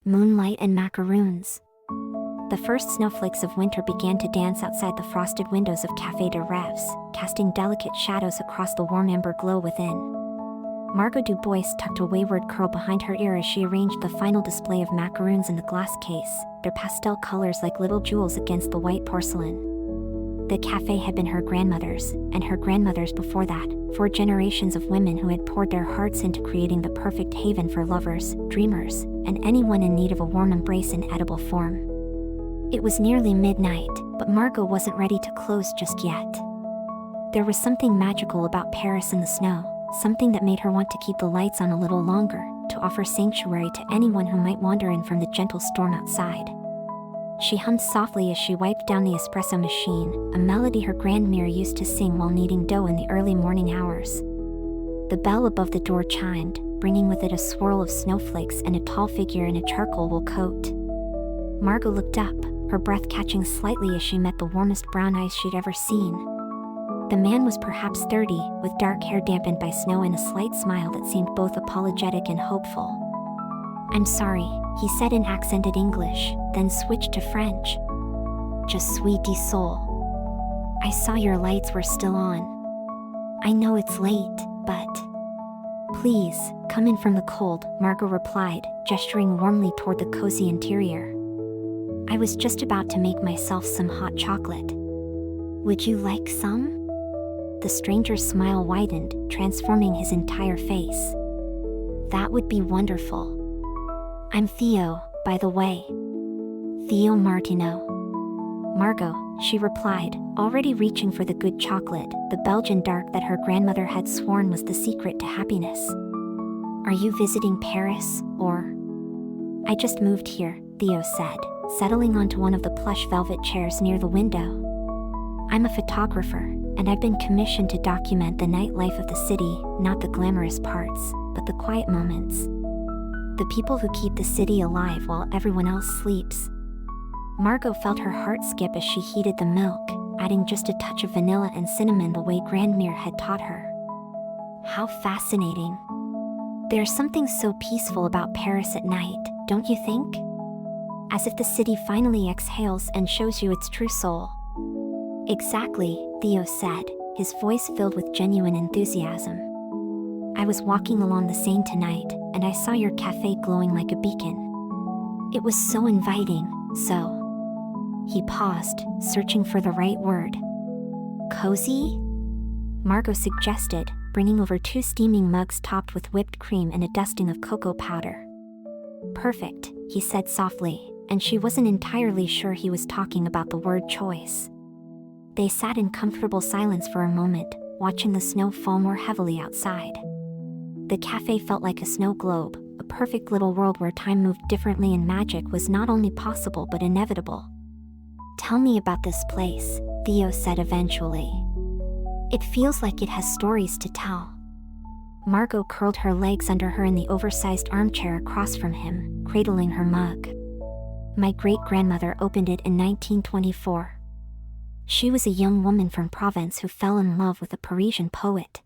moonlight and macaroons. The first snowflakes of winter began to dance outside the frosted windows of Café de Rêves, casting delicate shadows across the warm amber glow within. Margot Dubois tucked a wayward curl behind her ear as she arranged the final display of macaroons in the glass case, their pastel colors like little jewels against the white porcelain. The café had been her grandmother's, and her grandmother's before that, 4 generations of women who had poured their hearts into creating the perfect haven for lovers, dreamers, and anyone in need of a warm embrace in edible form. It was nearly midnight, but Margot wasn't ready to close just yet. There was something magical about Paris in the snow, something that made her want to keep the lights on a little longer, to offer sanctuary to anyone who might wander in from the gentle storm outside. She hummed softly as she wiped down the espresso machine, a melody her grandmère used to sing while kneading dough in the early morning hours. The bell above the door chimed, bringing with it a swirl of snowflakes and a tall figure in a charcoal wool coat. Margot looked up, her breath catching slightly as she met the warmest brown eyes she'd ever seen. The man was perhaps 30, with dark hair dampened by snow and a slight smile that seemed both apologetic and hopeful. "I'm sorry," he said in accented English, then switched to French. "Je suis désolé. I saw your lights were still on. I know it's late, but..." "Please, come in from the cold," Margot replied, gesturing warmly toward the cozy interior. "I was just about to make myself some hot chocolate. Would you like some?" The stranger's smile widened, transforming his entire face. "That would be wonderful. I'm Théo, by the way. Théo Martineau." "Margot," she replied, already reaching for the good chocolate, the Belgian dark that her grandmother had sworn was the secret to happiness. "Are you visiting Paris, or?" "I just moved here," Théo said, settling onto one of the plush velvet chairs near the window. "I'm a photographer, and I've been commissioned to document the nightlife of the city, not the glamorous parts, but the quiet moments. The people who keep the city alive while everyone else sleeps." Margot felt her heart skip as she heated the milk, adding just a touch of vanilla and cinnamon the way grandmère had taught her. How fascinating. There's something so peaceful about Paris at night, don't you think? As if the city finally exhales and shows you its true soul. "Exactly," Théo said, his voice filled with genuine enthusiasm. "I was walking along the Seine tonight, and I saw your café glowing like a beacon. It was so inviting, so..." He paused, searching for the right word. "Cozy?" Margot suggested, bringing over 2 steaming mugs topped with whipped cream and a dusting of cocoa powder. "Perfect," he said softly, and she wasn't entirely sure he was talking about the word choice. They sat in comfortable silence for a moment, watching the snow fall more heavily outside. The café felt like a snow globe, a perfect little world where time moved differently and magic was not only possible but inevitable. "Tell me about this place," Théo said eventually. "It feels like it has stories to tell." Margot curled her legs under her in the oversized armchair across from him, cradling her mug. "My great-grandmother opened it in 1924. She was a young woman from Provence who fell in love with a Parisian poet.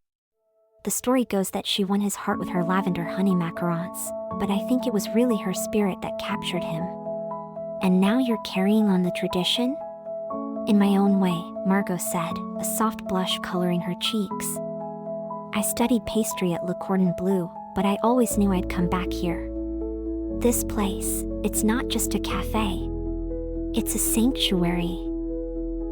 The story goes that she won his heart with her lavender honey macarons, but I think it was really her spirit that captured him. And now you're carrying on the tradition?" "In my own way," Margot said, a soft blush coloring her cheeks. "I studied pastry at Le Cordon Bleu, but I always knew I'd come back here. This place, it's not just a café. It's a sanctuary.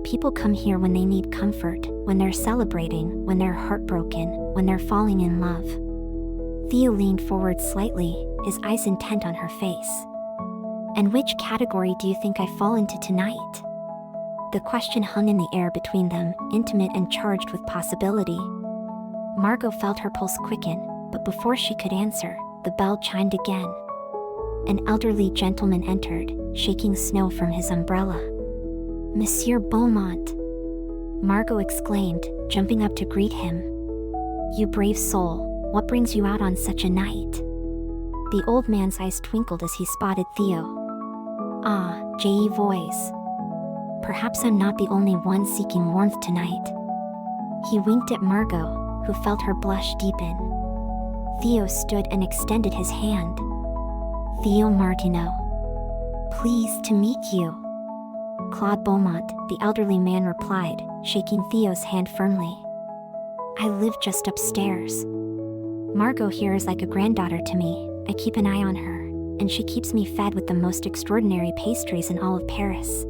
People come here when they need comfort, when they're celebrating, when they're heartbroken, when they're falling in love." Théo leaned forward slightly, his eyes intent on her face. "And which category do you think I fall into tonight?" The question hung in the air between them, intimate and charged with possibility. Margot felt her pulse quicken, but before she could answer, the bell chimed again. An elderly gentleman entered, shaking snow from his umbrella. "Monsieur Beaumont!" Margot exclaimed, jumping up to greet him. "You brave soul, what brings you out on such a night?" The old man's eyes twinkled as he spotted Théo. "Ah, J.E. voice. Perhaps I'm not the only one seeking warmth tonight." He winked at Margot, who felt her blush deepen. Théo stood and extended his hand. Théo Martineau. Pleased to meet you. Claude Beaumont, the elderly man replied, shaking Théo's hand firmly. I live just upstairs. Margot here is like a granddaughter to me. I keep an eye on her, and she keeps me fed with the most extraordinary pastries in all of Paris.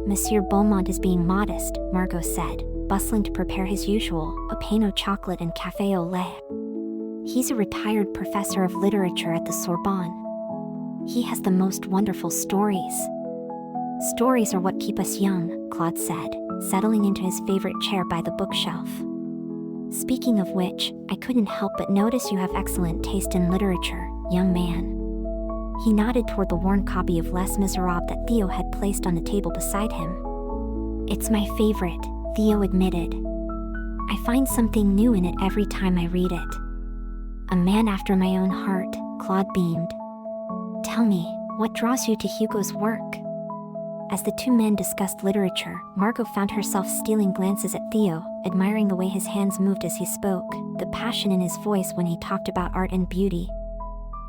Monsieur Beaumont is being modest, Margot said, bustling to prepare his usual, a pain au chocolate and café au lait. He's a retired professor of literature at the Sorbonne. He has the most wonderful stories. Stories are what keep us young, Claude said, settling into his favorite chair by the bookshelf. Speaking of which, I couldn't help but notice you have excellent taste in literature, young man. He nodded toward the worn copy of Les Miserables that Théo had placed on the table beside him. It's my favorite, Théo admitted. I find something new in it every time I read it. A man after my own heart, Claude beamed. Tell me, what draws you to Hugo's work? As the two men discussed literature, Margot found herself stealing glances at Théo, admiring the way his hands moved as he spoke, the passion in his voice when he talked about art and beauty.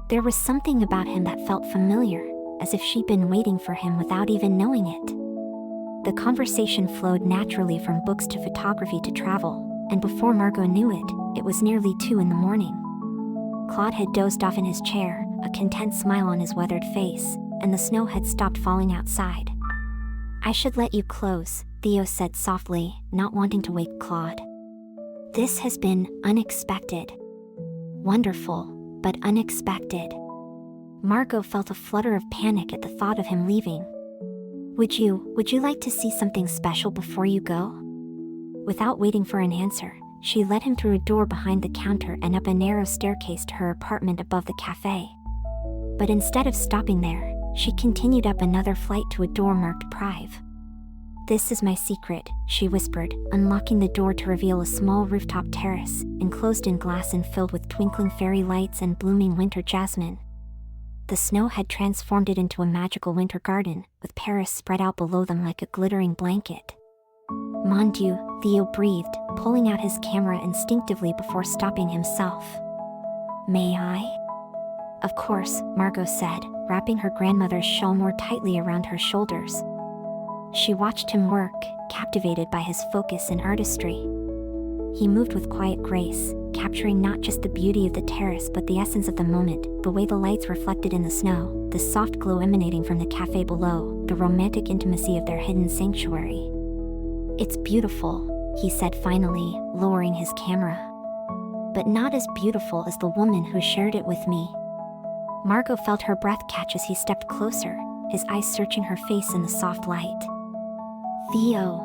There was something about him that felt familiar, as if she'd been waiting for him without even knowing it. The conversation flowed naturally from books to photography to travel, and before Margot knew it, it was nearly 2 a.m. Claude had dozed off in his chair, a content smile on his weathered face, and the snow had stopped falling outside. I should let you close, Théo said softly, not wanting to wake Claude. This has been unexpected. Wonderful, but unexpected. Margot felt a flutter of panic at the thought of him leaving. Would you like to see something special before you go? Without waiting for an answer, she led him through a door behind the counter and up a narrow staircase to her apartment above the café. But instead of stopping there, she continued up another flight to a door marked Prive. This is my secret, she whispered, unlocking the door to reveal a small rooftop terrace, enclosed in glass and filled with twinkling fairy lights and blooming winter jasmine. The snow had transformed it into a magical winter garden, with Paris spread out below them like a glittering blanket. Mon Dieu, Théo breathed, pulling out his camera instinctively before stopping himself. May I? Of course, Margot said, wrapping her grandmother's shawl more tightly around her shoulders. She watched him work, captivated by his focus and artistry. He moved with quiet grace, capturing not just the beauty of the terrace but the essence of the moment, the way the lights reflected in the snow, the soft glow emanating from the café below, the romantic intimacy of their hidden sanctuary. It's beautiful, he said finally, lowering his camera. But not as beautiful as the woman who shared it with me. Margot felt her breath catch as he stepped closer, his eyes searching her face in the soft light. Théo.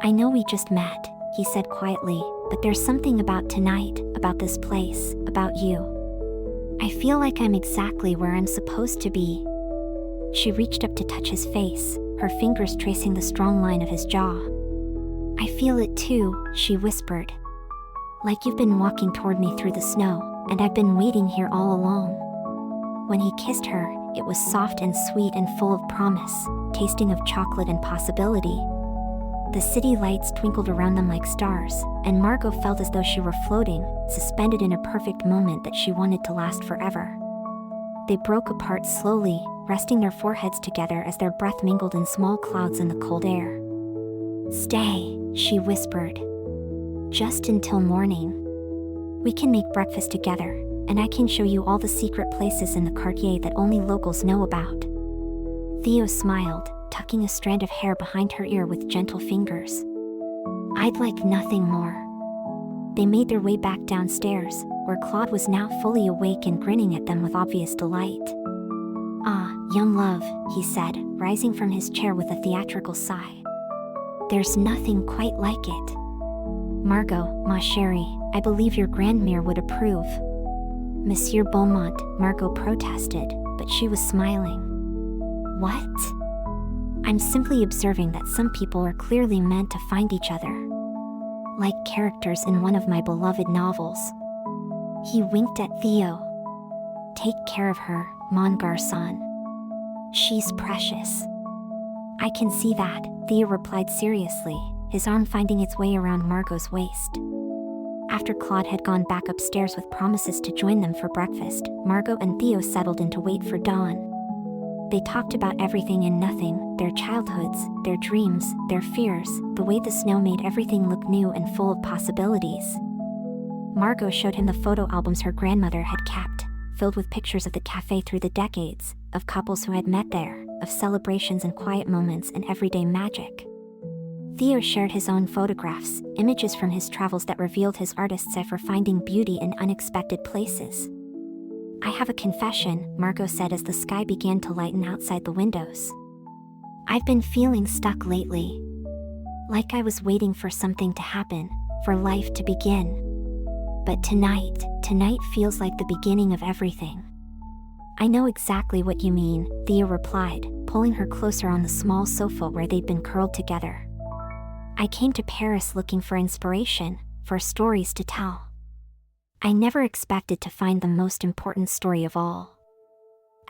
I know we just met, he said quietly, but there's something about tonight, about this place, about you. I feel like I'm exactly where I'm supposed to be. She reached up to touch his face, her fingers tracing the strong line of his jaw. I feel it too, she whispered. Like you've been walking toward me through the snow, and I've been waiting here all along. When he kissed her, it was soft and sweet and full of promise, tasting of chocolate and possibility. The city lights twinkled around them like stars, and Margot felt as though she were floating, suspended in a perfect moment that she wanted to last forever. They broke apart slowly, resting their foreheads together as their breath mingled in small clouds in the cold air. Stay, she whispered. Just until morning. We can make breakfast together, and I can show you all the secret places in the quartier that only locals know about. Théo smiled, tucking a strand of hair behind her ear with gentle fingers. I'd like nothing more. They made their way back downstairs, where Claude was now fully awake and grinning at them with obvious delight. Ah, young love, he said, rising from his chair with a theatrical sigh. There's nothing quite like it. Margot, ma chérie, I believe your grandmère would approve. Monsieur Beaumont, Margot protested, but she was smiling. What? I'm simply observing that some people are clearly meant to find each other. Like characters in one of my beloved novels. He winked at Théo. Take care of her, mon garçon. She's precious. I can see that, Théo replied seriously, his arm finding its way around Margot's waist. After Claude had gone back upstairs with promises to join them for breakfast, Margot and Théo settled in to wait for dawn. They talked about everything and nothing, their childhoods, their dreams, their fears, the way the snow made everything look new and full of possibilities. Margot showed him the photo albums her grandmother had kept, filled with pictures of the café through the decades, of couples who had met there, of celebrations and quiet moments and everyday magic. Théo shared his own photographs, images from his travels that revealed his artist's eye for finding beauty in unexpected places. "I have a confession," Margot said as the sky began to lighten outside the windows. "I've been feeling stuck lately. Like I was waiting for something to happen, for life to begin. But tonight feels like the beginning of everything." "I know exactly what you mean," Théo replied, pulling her closer on the small sofa where they'd been curled together. "I came to Paris looking for inspiration, for stories to tell. I never expected to find the most important story of all."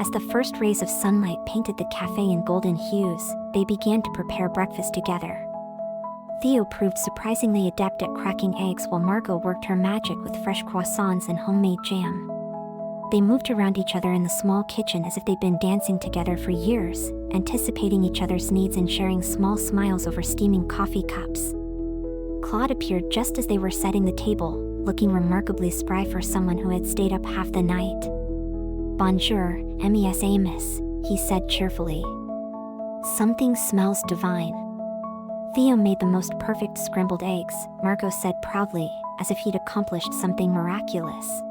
As the first rays of sunlight painted the café in golden hues, they began to prepare breakfast together. Théo proved surprisingly adept at cracking eggs while Margot worked her magic with fresh croissants and homemade jam. They moved around each other in the small kitchen as if they'd been dancing together for years, anticipating each other's needs and sharing small smiles over steaming coffee cups. Claude appeared just as they were setting the table, looking remarkably spry for someone who had stayed up half the night. "Bonjour, mes amis," he said cheerfully. "Something smells divine." "Théo made the most perfect scrambled eggs," Margot said proudly, as if he'd accomplished something miraculous.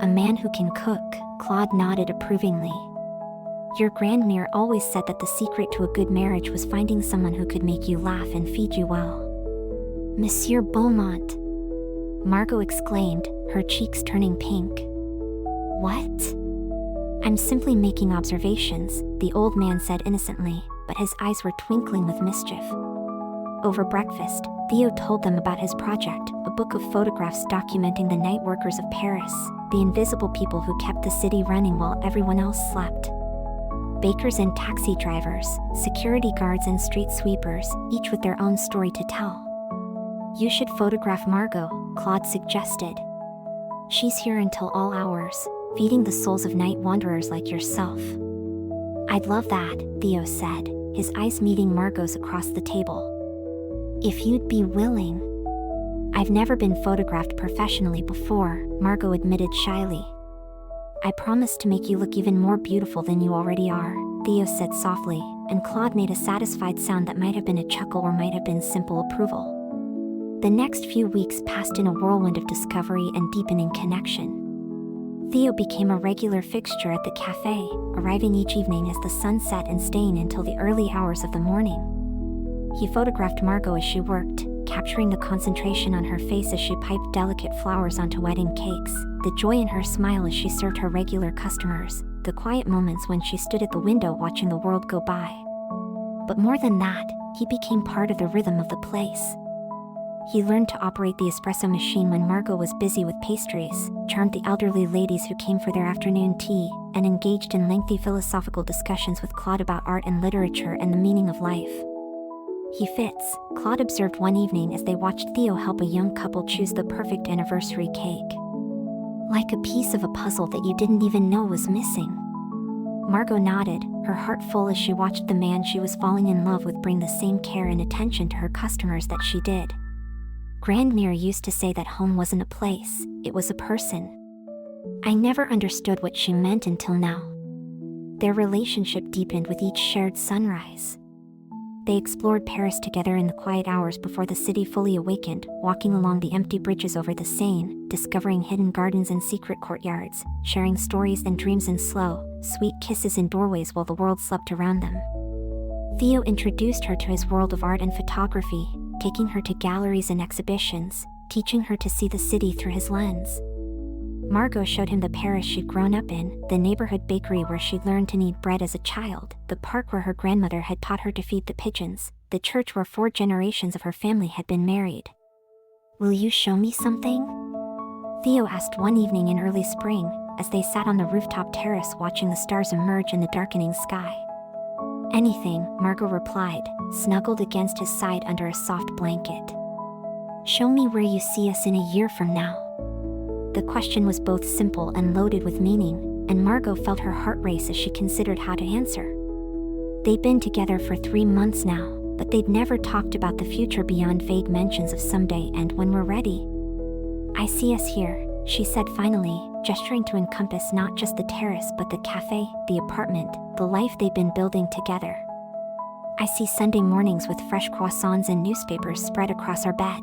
"A man who can cook," Claude nodded approvingly. "Your grandmère always said that the secret to a good marriage was finding someone who could make you laugh and feed you well." "Monsieur Beaumont," Margot exclaimed, her cheeks turning pink. "What?" "I'm simply making observations," the old man said innocently, but his eyes were twinkling with mischief. Over breakfast, Théo told them about his project, a book of photographs documenting the night workers of Paris, the invisible people who kept the city running while everyone else slept. Bakers and taxi drivers, security guards and street sweepers, each with their own story to tell. "You should photograph Margot," Claude suggested. "She's here until all hours, feeding the souls of night wanderers like yourself." "I'd love that," Théo said, his eyes meeting Margot's across the table. "If you'd be willing." "I've never been photographed professionally before," Margot admitted shyly. "I promise to make you look even more beautiful than you already are," Théo said softly, and Claude made a satisfied sound that might have been a chuckle or might have been simple approval. The next few weeks passed in a whirlwind of discovery and deepening connection. Théo became a regular fixture at the café, arriving each evening as the sun set and staying until the early hours of the morning. He photographed Margot as she worked, capturing the concentration on her face as she piped delicate flowers onto wedding cakes, the joy in her smile as she served her regular customers, the quiet moments when she stood at the window watching the world go by. But more than that, he became part of the rhythm of the place. He learned to operate the espresso machine when Margot was busy with pastries, charmed the elderly ladies who came for their afternoon tea, and engaged in lengthy philosophical discussions with Claude about art and literature and the meaning of life. "He fits," Claude observed one evening as they watched Théo help a young couple choose the perfect anniversary cake. "Like a piece of a puzzle that you didn't even know was missing." Margot nodded, her heart full as she watched the man she was falling in love with bring the same care and attention to her customers that she did. Grandmère used to say that home wasn't a place, it was a person. I never understood what she meant until now. Their relationship deepened with each shared sunrise. They explored Paris together in the quiet hours before the city fully awakened, walking along the empty bridges over the Seine, discovering hidden gardens and secret courtyards, sharing stories and dreams in slow, sweet kisses in doorways while the world slept around them. Théo introduced her to his world of art and photography, taking her to galleries and exhibitions, teaching her to see the city through his lens. Margot showed him the Paris she'd grown up in, the neighborhood bakery where she'd learned to knead bread as a child, the park where her grandmother had taught her to feed the pigeons, the church where 4 generations of her family had been married. "Will you show me something?" Théo asked one evening in early spring, as they sat on the rooftop terrace watching the stars emerge in the darkening sky. "Anything," Margot replied, snuggled against his side under a soft blanket. Show me where you see us in a year from now. The question was both simple and loaded with meaning, and Margot felt her heart race as she considered how to answer. They'd been together for 3 months now, but they'd never talked about the future beyond vague mentions of someday and when we're ready. I see us here, she said finally, gesturing to encompass not just the terrace but the café, the apartment, the life they'd been building together. I see Sunday mornings with fresh croissants and newspapers spread across our bed.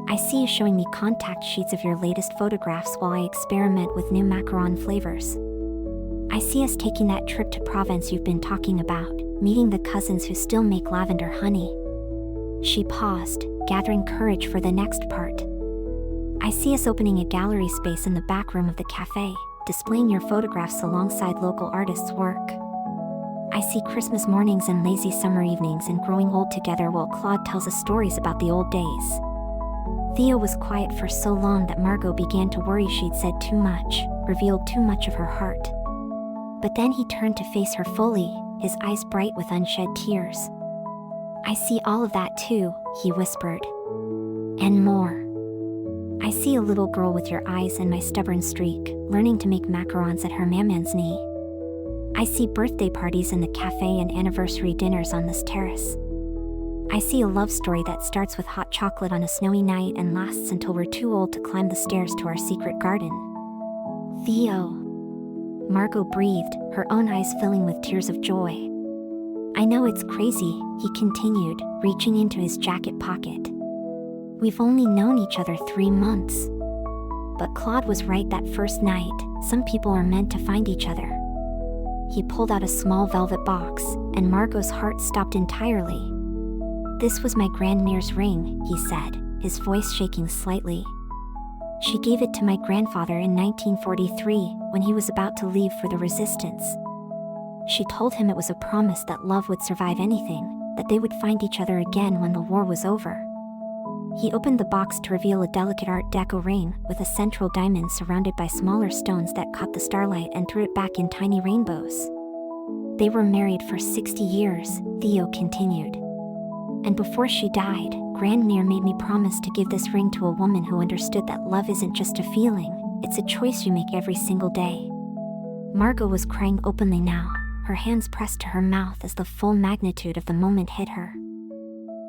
I see you showing me contact sheets of your latest photographs while I experiment with new macaron flavors. I see us taking that trip to Provence you've been talking about, meeting the cousins who still make lavender honey. She paused, gathering courage for the next part. I see us opening a gallery space in the back room of the cafe, displaying your photographs alongside local artists' work. I see Christmas mornings and lazy summer evenings and growing old together while Claude tells us stories about the old days. Théo was quiet for so long that Margot began to worry she'd said too much, revealed too much of her heart. But then he turned to face her fully, his eyes bright with unshed tears. I see all of that too, he whispered. And more. I see a little girl with your eyes and my stubborn streak, learning to make macarons at her maman's knee. I see birthday parties in the cafe and anniversary dinners on this terrace. I see a love story that starts with hot chocolate on a snowy night and lasts until we're too old to climb the stairs to our secret garden. Théo. Margot breathed, her own eyes filling with tears of joy. I know it's crazy, he continued, reaching into his jacket pocket. We've only known each other 3 months. But Claude was right that first night, some people are meant to find each other. He pulled out a small velvet box, and Margot's heart stopped entirely. This was my grandmother's ring, he said, his voice shaking slightly. She gave it to my grandfather in 1943, when he was about to leave for the resistance. She told him it was a promise that love would survive anything, that they would find each other again when the war was over. He opened the box to reveal a delicate Art Deco ring, with a central diamond surrounded by smaller stones that caught the starlight and threw it back in tiny rainbows. They were married for 60 years, Théo continued. And before she died, Grandmère made me promise to give this ring to a woman who understood that love isn't just a feeling, it's a choice you make every single day. Margot was crying openly now, her hands pressed to her mouth as the full magnitude of the moment hit her.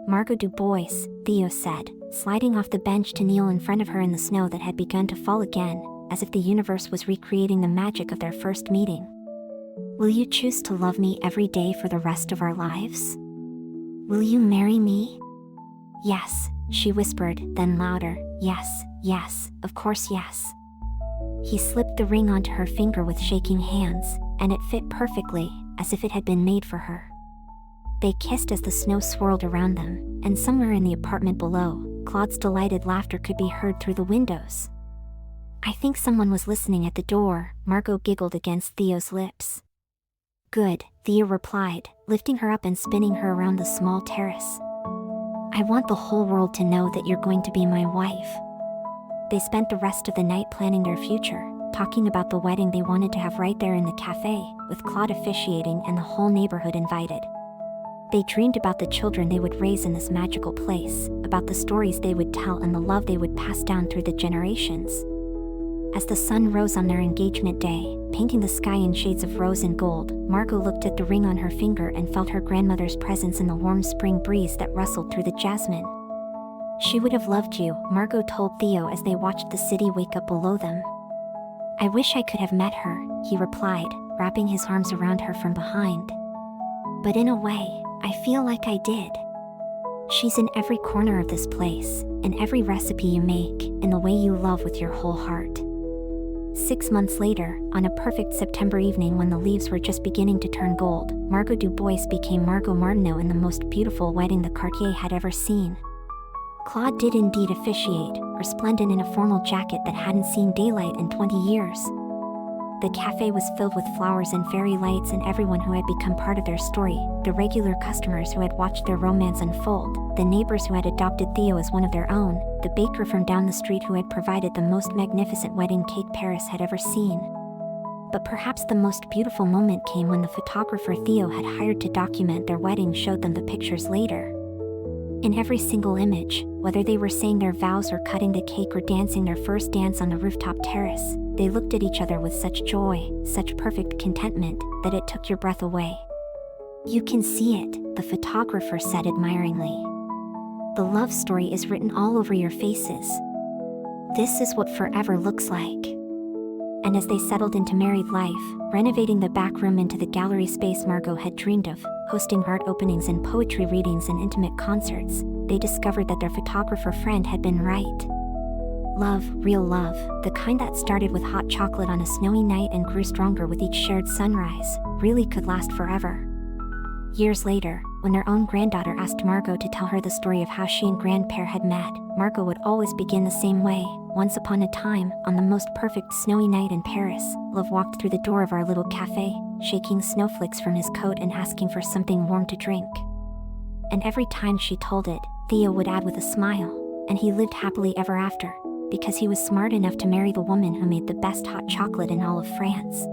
Margot Dubois, Théo said, sliding off the bench to kneel in front of her in the snow that had begun to fall again, as if the universe was recreating the magic of their first meeting. Will you choose to love me every day for the rest of our lives? Will you marry me? Yes, she whispered, then louder, yes, yes, of course yes. He slipped the ring onto her finger with shaking hands, and it fit perfectly, as if it had been made for her. They kissed as the snow swirled around them, and somewhere in the apartment below, Claude's delighted laughter could be heard through the windows. I think someone was listening at the door, Margot giggled against Theo's lips. Good, Théo replied, lifting her up and spinning her around the small terrace. I want the whole world to know that you're going to be my wife. They spent the rest of the night planning their future, talking about the wedding they wanted to have right there in the cafe, with Claude officiating and the whole neighborhood invited. They dreamed about the children they would raise in this magical place, about the stories they would tell and the love they would pass down through the generations. As the sun rose on their engagement day, painting the sky in shades of rose and gold, Margot looked at the ring on her finger and felt her grandmother's presence in the warm spring breeze that rustled through the jasmine. She would have loved you, Margot told Théo as they watched the city wake up below them. I wish I could have met her, he replied, wrapping his arms around her from behind. But in a way, I feel like I did. She's in every corner of this place, in every recipe you make, in the way you love with your whole heart. 6 months later, on a perfect September evening when the leaves were just beginning to turn gold, Margot Dubois became Margot Martineau in the most beautiful wedding the Cartier had ever seen. Claude did indeed officiate, resplendent in a formal jacket that hadn't seen daylight in 20 years. The cafe was filled with flowers and fairy lights and everyone who had become part of their story, the regular customers who had watched their romance unfold, the neighbors who had adopted Théo as one of their own, the baker from down the street who had provided the most magnificent wedding cake Paris had ever seen. But perhaps the most beautiful moment came when the photographer Théo had hired to document their wedding showed them the pictures later. In every single image, whether they were saying their vows or cutting the cake or dancing their first dance on the rooftop terrace, they looked at each other with such joy, such perfect contentment, that it took your breath away. "You can see it," the photographer said admiringly. "The love story is written all over your faces. This is what forever looks like." And as they settled into married life, renovating the back room into the gallery space Margot had dreamed of, hosting art openings and poetry readings and intimate concerts, they discovered that their photographer friend had been right. Love, real love, the kind that started with hot chocolate on a snowy night and grew stronger with each shared sunrise, really could last forever. Years later, when their own granddaughter asked Margot to tell her the story of how she and grandpère had met, Margot would always begin the same way. "Once upon a time, on the most perfect snowy night in Paris, love walked through the door of our little café, shaking snowflakes from his coat and asking for something warm to drink." And every time she told it, Théo would add with a smile, "And he lived happily ever after, because he was smart enough to marry the woman who made the best hot chocolate in all of France."